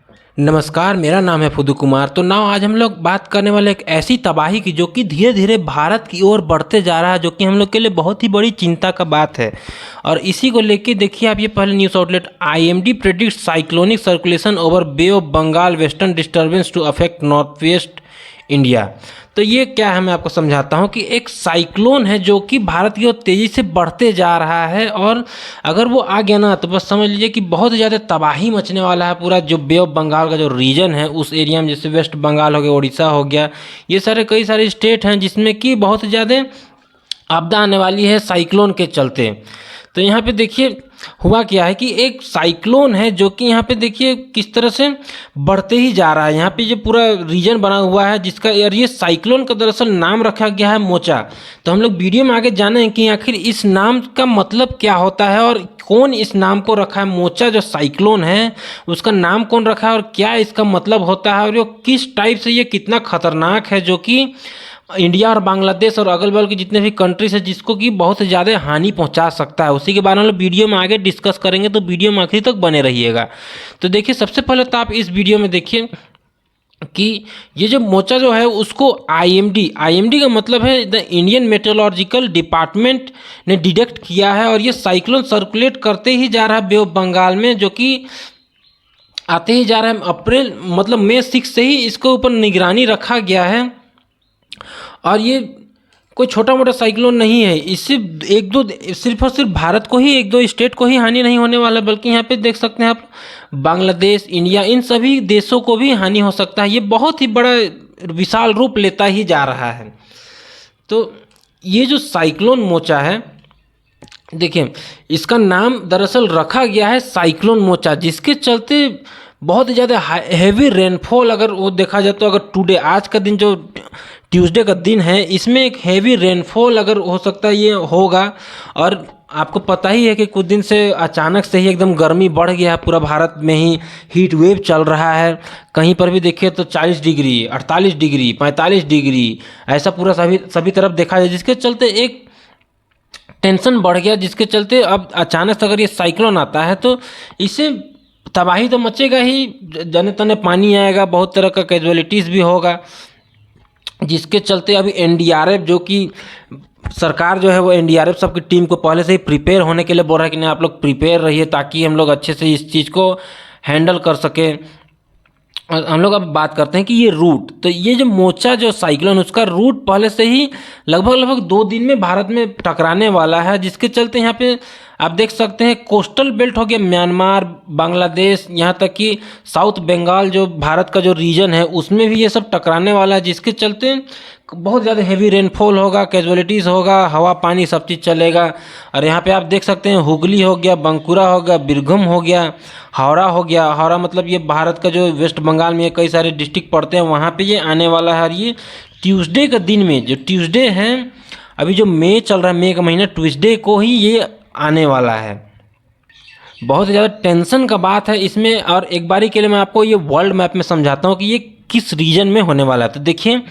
नमस्कार, मेरा नाम है फुदू कुमार। तो नाउ आज हम लोग बात करने वाले एक ऐसी तबाही की जो कि धीरे धीरे भारत की ओर बढ़ते जा रहा है, जो कि हम लोग के लिए बहुत ही बड़ी चिंता का बात है। और इसी को लेके देखिए, आप ये पहले news outlet IMD predict cyclonic circulation over Bay of Bengal western disturbance to affect north west India. तो ये क्या है, मैं आपको समझाता हूँ कि एक साइक्लोन है जो कि भारत की ओर तेज़ी से बढ़ते जा रहा है, और अगर वो आ गया ना तो बस समझ लीजिए कि बहुत ज़्यादा तबाही मचने वाला है। पूरा जो बे ऑफ बंगाल का जो रीजन है उस एरिया में, जैसे वेस्ट बंगाल हो गया, उड़ीसा हो गया, ये सारे कई सारे स्टेट हैं जिसमें कि बहुत ज़्यादा आपदा आने वाली है साइक्लोन के चलते। तो यहाँ पे देखिए हुआ क्या है कि एक साइक्लोन है जो कि यहाँ पे देखिए किस तरह से बढ़ते ही जा रहा है। यहाँ पे जो पूरा रीजन बना हुआ है जिसका, और ये साइक्लोन का दरअसल नाम रखा गया है मोचा। तो हम लोग वीडियो में आगे जानें कि आखिर इस नाम का मतलब क्या होता है और कौन इस नाम को रखा है। मोचा जो साइक्लोन है उसका नाम कौन रखा है और क्या इसका मतलब होता है, और ये किस टाइप से, ये कितना खतरनाक है, जो कि इंडिया और बांग्लादेश और अगल बगल के जितने भी कंट्रीज है जिसको कि बहुत ज़्यादा हानि पहुंचा सकता है। उसी के बारे में वीडियो में आगे डिस्कस करेंगे, तो वीडियो में आखिर तक बने रहिएगा। तो देखिए, सबसे पहले तो आप इस वीडियो में देखिए कि ये जो मोचा जो है उसको आईएमडी का मतलब है द इंडियन मेट्रोलॉजिकल डिपार्टमेंट ने डिटेक्ट किया है। और ये साइक्लोन सर्कुलेट करते ही जा रहा है बे ऑफ बंगाल में, जो कि आते ही जा रहा है। अप्रैल मतलब मई 6 से ही इसके ऊपर निगरानी रखा गया है। और ये कोई छोटा मोटा साइक्लोन नहीं है, इससे एक दो, सिर्फ और सिर्फ भारत को ही, एक दो स्टेट को ही हानि नहीं होने वाला, बल्कि यहाँ पे देख सकते हैं आप बांग्लादेश, इंडिया, इन सभी देशों को भी हानि हो सकता है। ये बहुत ही बड़ा विशाल रूप लेता ही जा रहा है। तो ये जो साइक्लोन मोचा है, देखिए इसका नाम दरअसल रखा गया है साइक्लोन मोचा, जिसके चलते बहुत ज़्यादा हैवी रेनफॉल, अगर वो देखा जाए तो, अगर टुडे, आज का दिन जो ट्यूसडे का दिन है, इसमें एक हैवी रेनफॉल अगर हो सकता है ये होगा। और आपको पता ही है कि कुछ दिन से अचानक से ही एकदम गर्मी बढ़ गया है, पूरा भारत में ही हीट वेव चल रहा है। कहीं पर भी देखिए तो 40 डिग्री, 48 डिग्री, 45 डिग्री, ऐसा पूरा सभी तरफ देखा जाए, जिसके चलते एक टेंशन बढ़ गया, जिसके चलते अब अचानक से अगर ये साइक्लोन आता है तो इससे तबाही तो मचेगा ही, जने तने पानी आएगा, बहुत तरह का कैजुअलिटीज़ भी होगा, जिसके चलते अभी एनडीआरएफ, जो कि सरकार जो है वो एनडीआरएफ सबकी टीम को पहले से ही प्रिपेयर होने के लिए बोल रहा है कि नहीं, आप लोग प्रिपेयर रहिए ताकि हम लोग अच्छे से इस चीज़ को हैंडल कर सकें। और हम लोग अब बात करते हैं कि ये रूट, तो ये जो मोचा जो साइक्लोन, उसका रूट पहले से ही लगभग 2 दिन में भारत में टकराने वाला है, जिसके चलते यहाँ पे आप देख सकते हैं कोस्टल बेल्ट हो गया, म्यांमार, बांग्लादेश, यहाँ तक कि साउथ बंगाल जो भारत का जो रीजन है उसमें भी ये सब टकराने वाला है, जिसके चलते बहुत ज़्यादा हेवी रेनफॉल होगा, कैजुअलिटीज़ होगा, हवा पानी सब चीज़ चलेगा। और यहाँ पे आप देख सकते हैं हुगली हो गया, बांकुरा हो गया, बीरभूम हो गया, हावड़ा हो गया। हावड़ा मतलब ये भारत का जो वेस्ट बंगाल में कई सारे डिस्ट्रिक्ट पड़ते हैं, वहाँ पे ये आने वाला है। और ये ट्यूसडे का दिन में, जो ट्यूसडे है, अभी जो मई चल रहा है, मई का महीना, ट्यूसडे को ही ये आने वाला है। बहुत ज़्यादा टेंशन का बात है इसमें। और एक बारी के लिए मैं आपको ये वर्ल्ड मैप में समझाता हूँ कि ये किस रीजन में होने वाला है। तो देखिए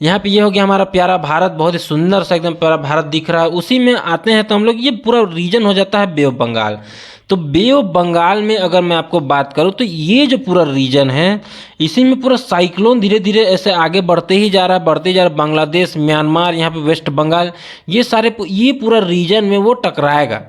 यहाँ पे ये हो गया हमारा प्यारा भारत, बहुत ही सुंदर सा एकदम प्यारा भारत दिख रहा है। उसी में आते हैं तो हम लोग, ये पूरा रीजन हो जाता है बे ऑफ बंगाल। तो बे ऑफ बंगाल में अगर मैं आपको बात करूं तो ये जो पूरा रीजन है, इसी में पूरा साइक्लोन धीरे धीरे ऐसे आगे बढ़ते ही जा रहा है, बढ़ते जा रहा है। बांग्लादेश, म्यांमार, यहाँ पे वेस्ट बंगाल, ये सारे, ये पूरा रीजन में वो टकराएगा।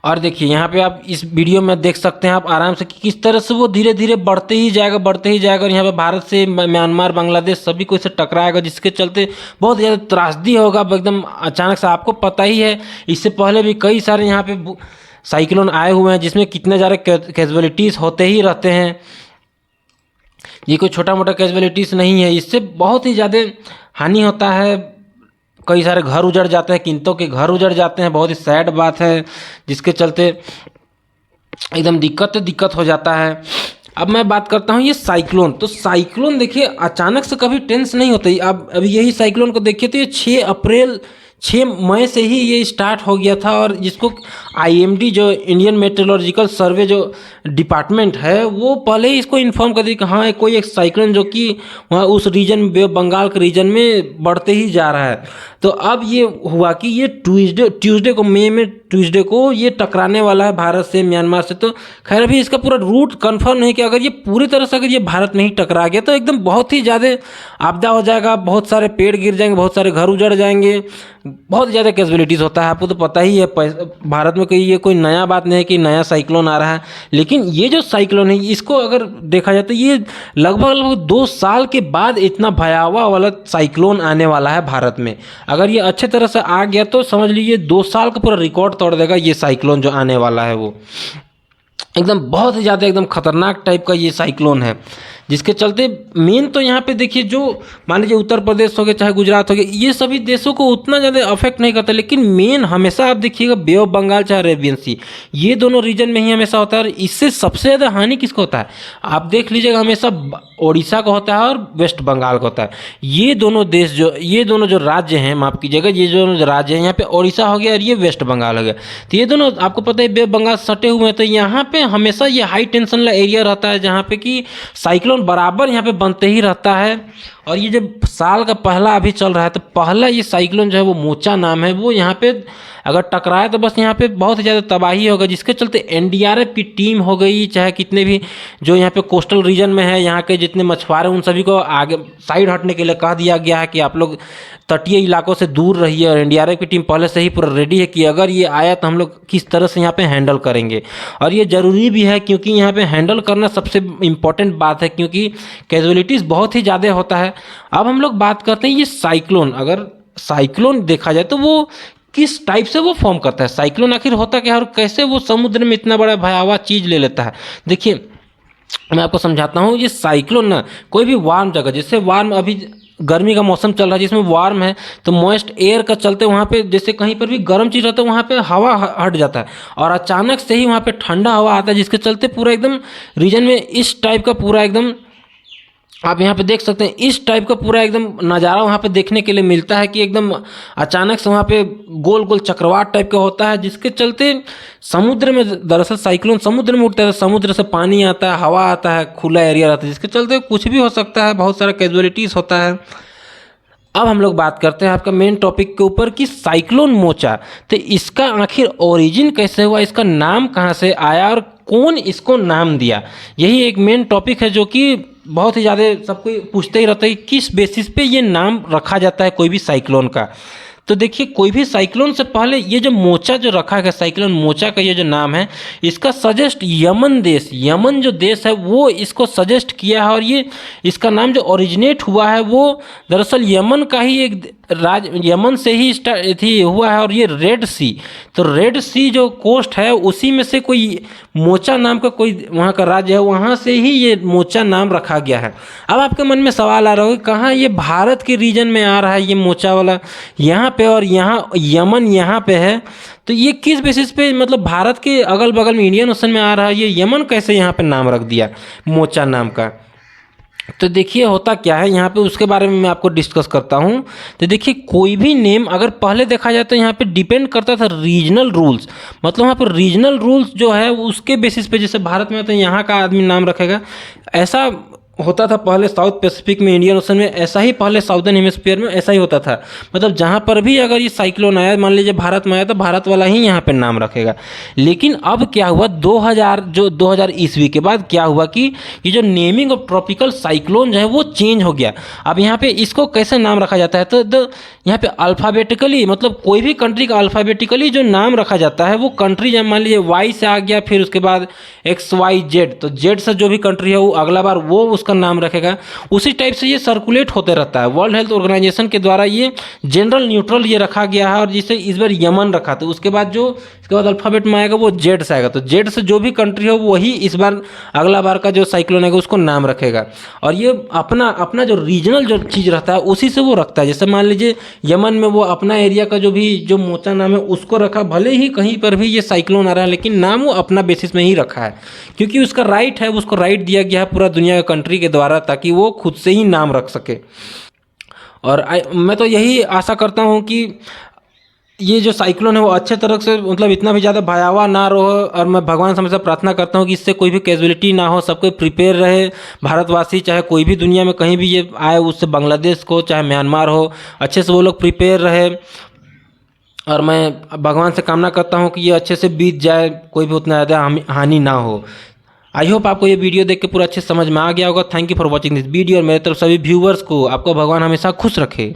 और देखिए यहाँ पे आप इस वीडियो में देख सकते हैं आप आराम से कि किस तरह से वो धीरे धीरे बढ़ते ही जाएगा, बढ़ते ही जाएगा। और यहाँ पे भारत से म्यांमार, बांग्लादेश सभी को इससे टकराएगा, जिसके चलते बहुत ज़्यादा त्रासदी होगा एकदम अचानक से। आपको पता ही है, इससे पहले भी कई सारे यहाँ पे साइक्लोन आए हुए हैं जिसमें कितने ज़्यादा कैजुअलिटीज़ होते ही रहते हैं। ये कोई छोटा मोटा कैजुअलिटीज़ नहीं है, इससे बहुत ही ज़्यादा हानि होता है। कई सारे घर उजड़ जाते हैं, किंतों के घर उजड़ जाते हैं, बहुत ही सैड बात है, जिसके चलते एकदम दिक्कत हो जाता है। अब मैं बात करता हूँ ये साइक्लोन। तो साइक्लोन देखिए अचानक से कभी टेंस नहीं होता। अब अभी यही साइक्लोन को देखिए तो ये 6 मई से ही ये स्टार्ट हो गया था। और जिसको आईएमडी जो इंडियन मेट्रोलॉजिकल सर्वे जो डिपार्टमेंट है, वो पहले ही इसको इन्फॉर्म कर दी कि हाँ कोई एक साइक्लोन जो कि वहाँ उस रीजन, बे ऑफ बंगाल के रीजन में बढ़ते ही जा रहा है। तो अब ये हुआ कि ये ट्यूसडे को मई में ट्यूसडे को ये टकराने वाला है भारत से, म्यांमार से। तो खैर अभी इसका पूरा रूट कंफर्म नहीं कि अगर ये पूरी तरह से अगर ये भारत में ही टकरा गया तो एकदम बहुत ही ज़्यादा आपदा हो जाएगा, बहुत सारे पेड़ गिर जाएंगे, बहुत सारे घर उजड़ जाएंगे, बहुत ज़्यादा कैजुअलिटीज़ होता है। आपको तो पता ही है भारत में ये कोई नया बात नहीं है कि नया साइक्लोन आ रहा है। लेकिन ये जो साइक्लोन है इसको अगर देखा जाए तो ये लगभग 2 साल के बाद इतना भयावह वाला साइक्लोन आने वाला है भारत में। अगर ये अच्छे तरह से आ गया तो समझ लीजिए 2 साल का पूरा रिकॉर्ड तोड़ देगा ये साइक्लोन जो आने वाला है। वो एकदम बहुत ही ज़्यादा एकदम खतरनाक टाइप का ये साइक्लोन है, जिसके चलते मेन तो यहाँ पे देखिए जो मान लीजिए उत्तर प्रदेश हो गया चाहे गुजरात हो गया, ये सभी देशों को उतना ज़्यादा अफेक्ट नहीं करता। लेकिन मेन हमेशा आप देखिएगा बे ऑफ बंगाल चाहे अरेबियन सी, ये दोनों रीजन में ही हमेशा होता है। और इससे सबसे ज़्यादा हानि किसको होता है आप देख लीजिएगा, हमेशा ओडिशा का होता है और वेस्ट बंगाल का होता है। ये दोनों जो राज्य हैं, माफ़ कीजिएगा, ये दोनों जो राज्य हैं, यहाँ पे ओडिशा हो गया और ये वेस्ट बंगाल हो गया। तो ये दोनों आपको पता है बे ऑफ बंगाल सटे हुए हैं। तो यहाँ पे हमेशा ये हाई टेंशन वाला एरिया रहता है जहाँ पे कि साइक्लोन बराबर यहाँ पे बनते ही रहता है। और ये जब साल का पहला अभी चल रहा है तो पहला ये साइक्लोन जो है वो मोचा नाम है, वो यहाँ पे अगर टकराए तो बस यहाँ पे बहुत ज़्यादा तबाही होगा। जिसके चलते एनडीआरएफ की टीम हो गई, चाहे कितने भी जो यहाँ पे कोस्टल रीजन में है, यहाँ के जितने मछुआरे उन सभी को आगे साइड हटने के लिए कह दिया गया है कि आप लोग तटीय इलाकों से दूर रहिए। और एनडीआरएफ की टीम पहले से ही पूरा रेडी है कि अगर ये आया तो हम लोग किस तरह से यहाँ पे हैंडल करेंगे। और ये ज़रूरी भी है क्योंकि यहाँ पे हैंडल करना सबसे इम्पॉर्टेंट बात है, क्योंकि कैजुअलिटीज़ बहुत ही ज़्यादा होता है। अब हम लोग बात करते हैं ये साइक्लोन, अगर साइक्लोन देखा जाए तो वो किस टाइप से वो फॉर्म करता है, साइक्लोन आखिर होता क्या है और कैसे वो समुद्र में इतना बड़ा भयावह चीज़ ले लेता है। देखिए मैं आपको समझाता हूँ। ये साइक्लोन ना कोई भी वार्म जगह, जैसे वार्म अभी गर्मी का मौसम चल रहा है जिसमें वार्म है तो मॉइस्ट एयर का चलते वहाँ पे जैसे कहीं पर भी गर्म चीज़ रहता है वहाँ पे हवा हट जाता है और अचानक से ही वहाँ पे ठंडा हवा आता है, जिसके चलते पूरा एकदम रीजन में इस टाइप का पूरा एकदम आप यहाँ पे देख सकते हैं इस टाइप का पूरा एकदम नज़ारा वहाँ पे देखने के लिए मिलता है कि एकदम अचानक से वहाँ पे गोल गोल चक्रवात टाइप का होता है, जिसके चलते समुद्र में दरअसल साइक्लोन समुद्र में उठता है, समुद्र से पानी आता है, हवा आता है, खुला एरिया रहता है, जिसके चलते कुछ भी हो सकता है, बहुत सारा कैजुअलिटीज़ होता है। अब हम लोग बात करते हैं आपका मेन टॉपिक के ऊपर कि साइक्लोन मोचा, तो इसका आखिर ओरिजिन कैसे हुआ, इसका नाम कहाँ से आया और कौन इसको नाम दिया, यही एक मेन टॉपिक है जो कि बहुत ही ज़्यादा सबको पूछते ही रहता है कि किस बेसिस पे ये नाम रखा जाता है कोई भी साइक्लोन का। तो देखिए कोई भी साइक्लोन से पहले ये जो मोचा जो रखा गया, साइक्लोन मोचा का ये जो नाम है, इसका सजेस्ट यमन जो देश है वो इसको सजेस्ट किया है। और ये इसका नाम जो ओरिजिनेट हुआ है वो दरअसल यमन का ही एक यमन से ही हुआ है। और ये रेड सी जो कोस्ट है उसी में से कोई मोचा नाम का कोई वहाँ का राज्य है, वहाँ से ही ये मोचा नाम रखा गया है। अब आपके मन में सवाल आ रहा होगा कहाँ ये भारत के रीजन में आ रहा है ये मोचा वाला यहाँ पे, और यहाँ यमन यहाँ पे है, तो ये किस बेसिस पे मतलब भारत के अगल बगल में इंडियन ओशन में आ रहा है, ये यमन कैसे यहाँ पे नाम रख दिया मोचा नाम का। तो देखिए होता क्या है यहाँ पे उसके बारे में मैं आपको डिस्कस करता हूँ। तो देखिए कोई भी नेम अगर पहले देखा जाए तो यहाँ पे डिपेंड करता था रीजनल रूल्स, मतलब वहाँ पर रीजनल रूल्स जो है उसके बेसिस पे, जैसे भारत में तो यहाँ का आदमी नाम रखेगा, ऐसा होता था पहले साउथ पैसिफिक में, इंडियन ओशन में ऐसा ही, पहले साउदर्न हेमिस्फीयर में ऐसा ही होता था। मतलब जहाँ पर भी अगर ये साइक्लोन आया, मान लीजिए भारत में आया तो भारत वाला ही यहाँ पे नाम रखेगा। लेकिन अब क्या हुआ 2000 ईस्वी के बाद क्या हुआ कि ये जो नेमिंग ऑफ ट्रॉपिकल साइक्लोन जो है वो चेंज हो गया। अब यहाँ पे इसको कैसे नाम रखा जाता है, तो यहाँ पे अल्फ़ाबेटिकली, मतलब कोई भी कंट्री का अल्फ़ाबेटिकली जो नाम रखा जाता है वो कंट्री जब मान लीजिए वाई से आ गया, फिर उसके बाद XYZ, तो जेड से जो भी कंट्री है वो अगला बार वो उसका नाम रखेगा। उसी टाइप से ये सर्कुलेट होते रहता है। वर्ल्ड हेल्थ ऑर्गेनाइजेशन के द्वारा ये जनरल न्यूट्रल ये रखा गया है, और जिसे इस बार यमन रखा था, उसके बाद अल्फ़ाबेट में आएगा वो जेड से आएगा, तो जेड से जो भी कंट्री हो वही इस बार अगला बार का जो साइक्लोन आएगा उसको नाम रखेगा। और ये अपना जो रीजनल जो चीज़ रहता है उसी से वो रखता है। जैसे मान लीजिए यमन में वो अपना एरिया का जो मोचा नाम है उसको रखा, भले ही कहीं पर भी ये साइक्लोन आ रहा है लेकिन नाम वो अपना बेसिस में ही रखा है, क्योंकि उसका राइट है, उसको राइट दिया गया है पूरा दुनिया के कंट्री के द्वारा, ताकि वो खुद से ही नाम रख सके। और मैं तो यही आशा करता हूँ कि ये जो साइक्लोन है वो अच्छे तरह से, मतलब इतना भी ज़्यादा भयावह ना रहो, और मैं भगवान से हमेशा प्रार्थना करता हूँ कि इससे कोई भी कैजुअलिटी ना हो, सब कोई प्रिपेयर रहे, भारतवासी चाहे कोई भी दुनिया में कहीं भी ये आए, उससे बांग्लादेश को चाहे म्यांमार हो, अच्छे से वो लोग प्रिपेयर रहे। और मैं भगवान से कामना करता हूँ कि ये अच्छे से बीत जाए, कोई भी उतना ज़्यादा हानि ना हो। आई होप आपको ये वीडियो देख के पूरा अच्छे से समझ में आ गया होगा। Thank you for watching this video, और मेरे तरफ सभी व्यूवर्स को आपको भगवान हमेशा खुश रखे।